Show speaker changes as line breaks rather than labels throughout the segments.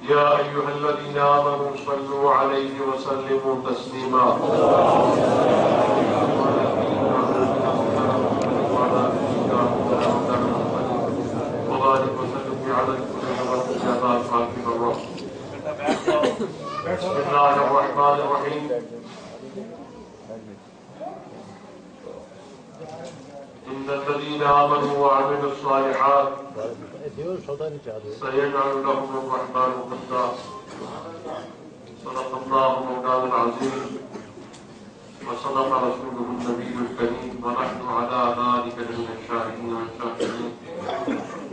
يا أيها الذين آمنوا صلوا عليه وسلموا تسليما وبارك وسلم على بسم الله الرحمن الرحيم إن الذين آمنوا وعملوا الصالحات سيجعل لهم الرحمن ودا صدق الله مولانا العظيم وصدق رسوله النبي الكريم ونحن على ذلك من الشاهدين والشاكرين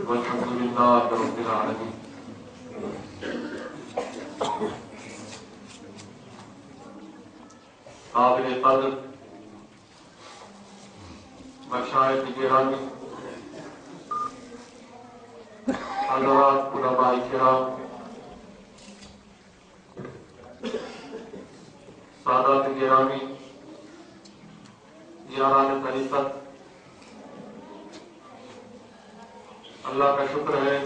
والحمد لله رب العالمين. قابل قدر مشائخ گرامی، حضرات علماء کرام، سادات گرامی، یاران طریقت، اللہ کا شکر ہے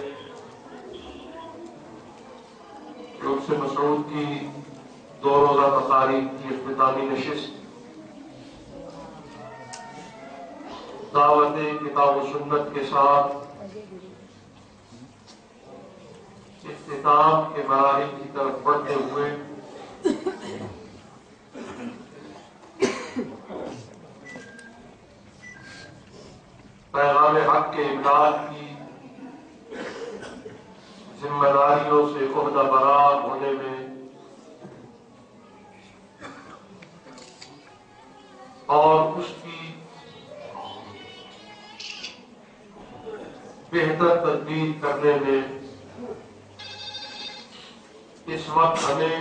لوگ سے مسعود کی 2 روزہ تقاریب کی اختتامی نشست دعوت کتاب و سنت کے ساتھ اختتام کے مراحل کی طرف بڑھتے ہوئے پیغام حق کے ابلاغ کی ذمہ داریوں سے عہدہ برآں ہونے میں اور اس کی بہتر تدبیر کرنے میں اس وقت ہمیں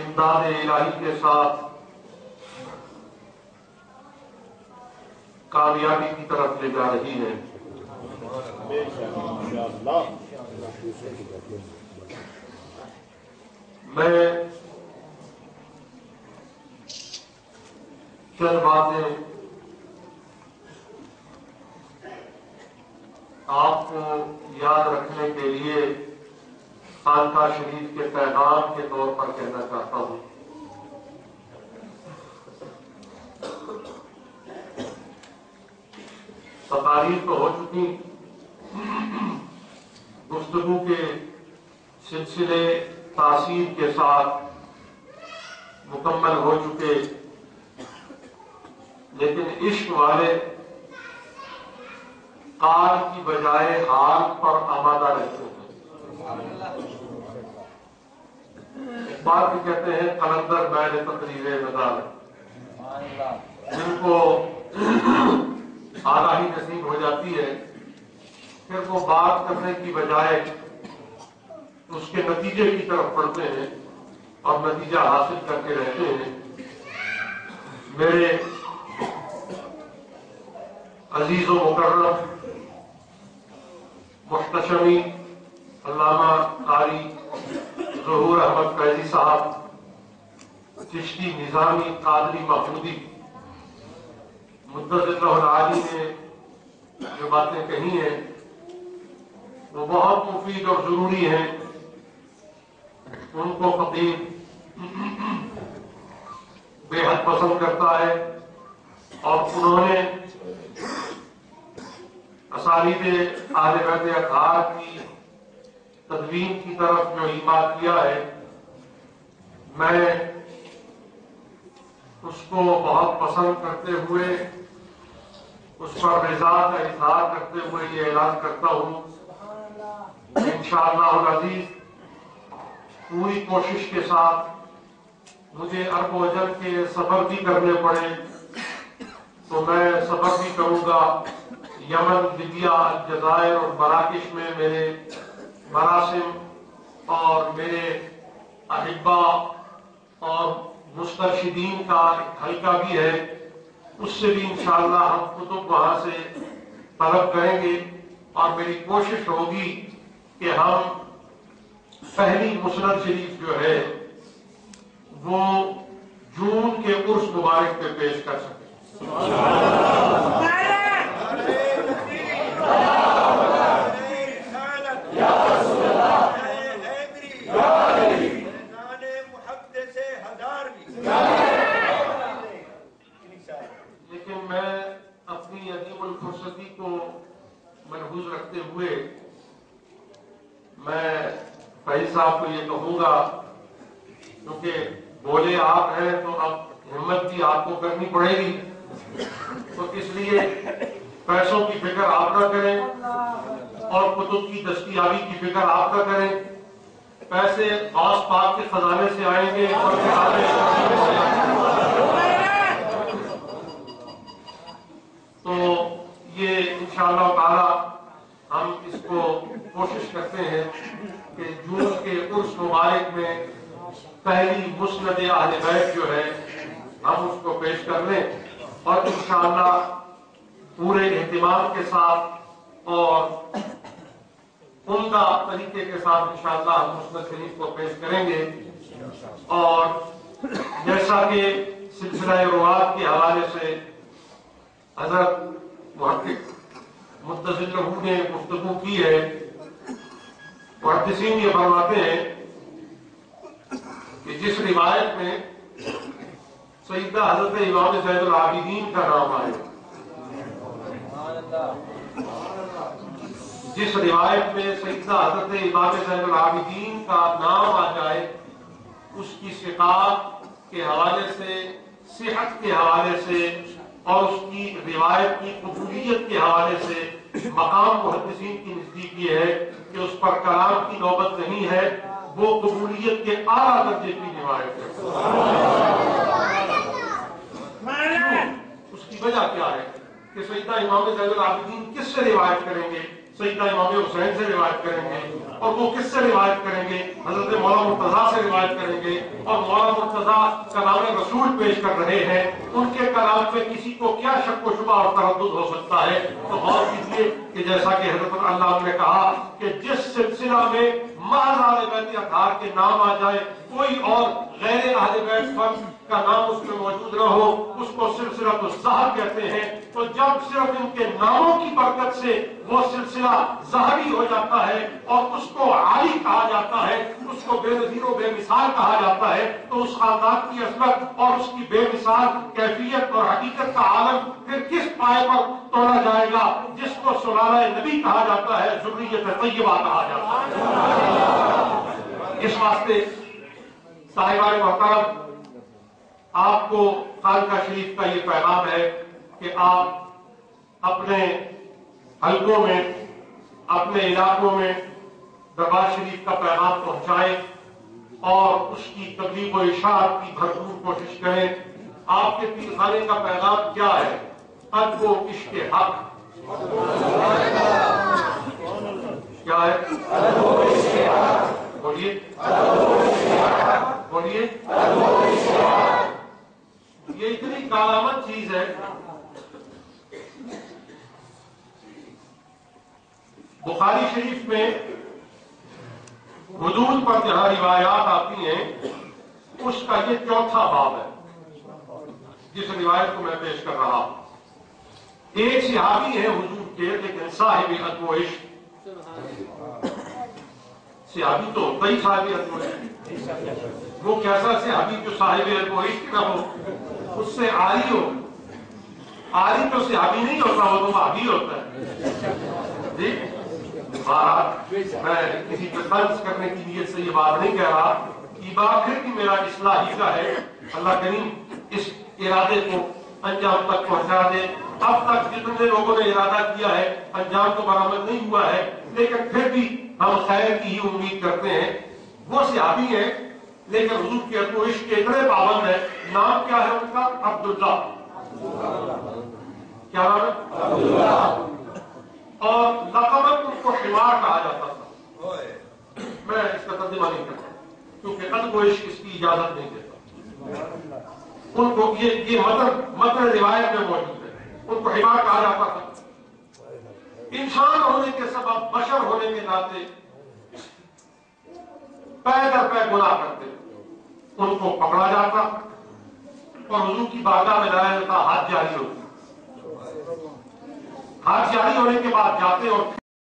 امداد الہی کے ساتھ کامیابی کی طرف لے جا رہی ہے. میں چند باتیں آپ کو یاد رکھنے کے لیے خانقاہ شریف کے پیغام کے طور پر کہنا چاہتا ہوں. تقاریر تو ہو چکی، گفتگو کے سلسلے تاثیر کے ساتھ مکمل ہو چکے، لیکن عشق والے قال کی بجائے حال پر آمادہ رہتے ہیں. اقبال بھی کہتے ہیں قلندر میل تقریر نظار، جن کو آگاہی نصیب ہو جاتی ہے پھر وہ بات کرنے کی بجائے اس کے نتیجے کی طرف بڑھتے ہیں اور نتیجہ حاصل کر کے رہتے ہیں. میرے عزیز و مکرم محتشمی علامہ قاری ظہور احمد فیضی صاحب چشتی نظامی قادری محمودی مدد اللہ العالی نے جو باتیں کہی ہیں وہ بہت مفید اور ضروری ہیں. ان کو فقیر بے حد پسند کرتا ہے اور انہوں نے اسانید اہل بیت اطہار کی تدوین کی طرف جو ایمان کیا ہے، میں اس کو بہت پسند کرتے ہوئے اس پر رضا کا اظہار کرتے ہوئے یہ اعلان کرتا ہوں انشاءاللہ العزیز پوری کوشش کے ساتھ مجھے ارب و اجم کے سفر بھی کرنے پڑے تو میں سفر بھی کروں گا. یمن، لیبیا، الجزائر اور مراکش میں میرے مراسم اور میرے احبا اور مسترشدین کا حلقہ بھی ہے، اس سے بھی انشاءاللہ ہم کتب وہاں سے طلب کریں گے اور میری کوشش ہوگی کہ ہم پہلی مسند شریف جو ہے وہ جون کے عرس مبارک پہ پیش کر سکیں. मलहूज रखते हुए मैं फैज साहब को ये कहूंगा, क्योंकि बोले आप हैं तो अब हिम्मत भी आपको करनी पड़ेगी, तो इसलिए पैसों की फिक्र आप ना करें और कुतुब की दस्तयाबी की फिक्र आप ना करें। पैसे गौस पाक के खजाने से आएंगे और तो ये इंशाअल्लाह ताला हम इसको कोशिश करते हैं कि जून के उर्स मुबारक में पहली मुस्नद अहले बैत जो है हम उसको पेश कर लें और इंशाअल्लाह पूरे एहतिमाम के साथ और उम्दा तरीके के साथ इंशाअल्लाह हम मुस्नद शरीफ को पेश करेंगे। और जैसा कि सिलसिला रुवात के हवाले से हजरत मुहक्किक मुत्तसिल लहू ने गुफ्तगू की है, मुहद्दिसीन ये फरमाते हैं कि जिस रिवायत में सैयदा हजरत इमाम ज़ैनुल आबिदीन का नाम आए, जिस रिवायत में सैयदा हजरत इमाम ज़ैनुल आबिदीन का नाम आ जाए, उसकी सिकात के हवाले से, सेहत के हवाले से और उसकी रिवायत की कबूलियत के हवाले से मकाम मुहद्दिसीन की नजदीकी है कि उस पर कलाम की नौबत नहीं है, वो कबूलियत के आला दर्जे की रिवायत है। उसकी वजह क्या है कि सैयदा इमाम ज़ैनुल आबिदीन किससे रिवायत करेंगे? सैयदा इमाम हुसैन से रिवायत करेंगे, और वो किससे रिवायत करेंगे? हजरत मौला मुर्तजा से रिवायत करेंगे, और मौला मुर्तजा कलाम रसूल पेश कर रहे हैं, उनके कलाम में किसी को क्या शक व शुबा और तरद्दुद हो सकता है? तो गौर कीजिए कि जैसा कि हजरत अल्लाह ने कहा कि जिस सिलसिला में महज अहले बैत अतहार के नाम आ जाए, कोई और गैर अहले बैत फर्द का नाम उसमें मौजूद न हो, उसको सिलसिला तो ज़हब कहते हैं। तो जब सिर्फ इनके नामों की बरकत से वो सिलसिला ज़हबी हो जाता है और उसको आली कहा जाता है, उसको बेनज़ीर व बेमिसाल कहा जाता है, तो उस खानदान की असलत और उसकी बेमिसाल कैफियत और हकीकत का आलम फिर किस पाए पर तोड़ा जाएगा, जिसको सुलाला नबी कहा जाता है, ज़ुर्रियत तय्यबा कहा जाता है। इस वास्ते साहिबान मोहतरम, आपको खानका शरीफ का ये पैगाम है कि आप अपने हलकों में, अपने इलाकों में दरबार शरीफ का पैगाम पहुंचाएं और उसकी तबलीग व इशाअत की भरपूर कोशिश करें। आपके पीरखाने का पैगाम क्या है? अदब व इश्क़ हक। क्या है? बोलिए बोलिए। ये इतनी कालामत चीज है। बुखारी शरीफ में हुदूद पर जहां रिवायात आती हैं, उसका ये चौथा बाब है जिस रिवायत को मैं पेश कर रहा हूं। एक सहाबी है हुजूर के, लेकिन साहिब अदब व इश्क़। सहाबी तो होता ही साहिब अदब व इश्क़। वो कैसा सहाबी जो साहिब अदब व इश्क़ ना हो, उससे आरी हो। आरी तो सहाबी नहीं होता, वो तो वहाबी होता है जी। मैं किसी पर तंज करने की नीयत से ये बात नहीं कह रहा, ये बात है कि मेरा इस्लाही का है। अल्लाह करीम इस इरादे को अंजाम तक पहुंचा दे। अब तक जितने लोगों ने इरादा किया है, अंजाम तो बरामद नहीं हुआ है, लेकिन फिर भी हम खैर की ही उम्मीद करते हैं। वो सहाबी है, लेकिन हुजूर के अदब व इश्क़ के इतने पाबंद है। नाम क्या है उनका? अब्दुल्ला। क्या नाम है? अब्दुल्ला। और लक़बन उनको हिमार कहा जाता था। मैं इसका तर्जुमा नहीं करता क्योंकि अदब व इश्क़ इसकी इजाजत नहीं देता। उनको ये मतलब रिवायत में मौजूद है, उनको हिमार कहा जाता था। इंसान होने के सबब, बशर होने के नाते पै दर पै गुनाह करते, उनको पकड़ा जाता और हुजूर की बारगाह में लाया जाता। हाथ जारी होती, हाथ जारी होने के बाद जाते और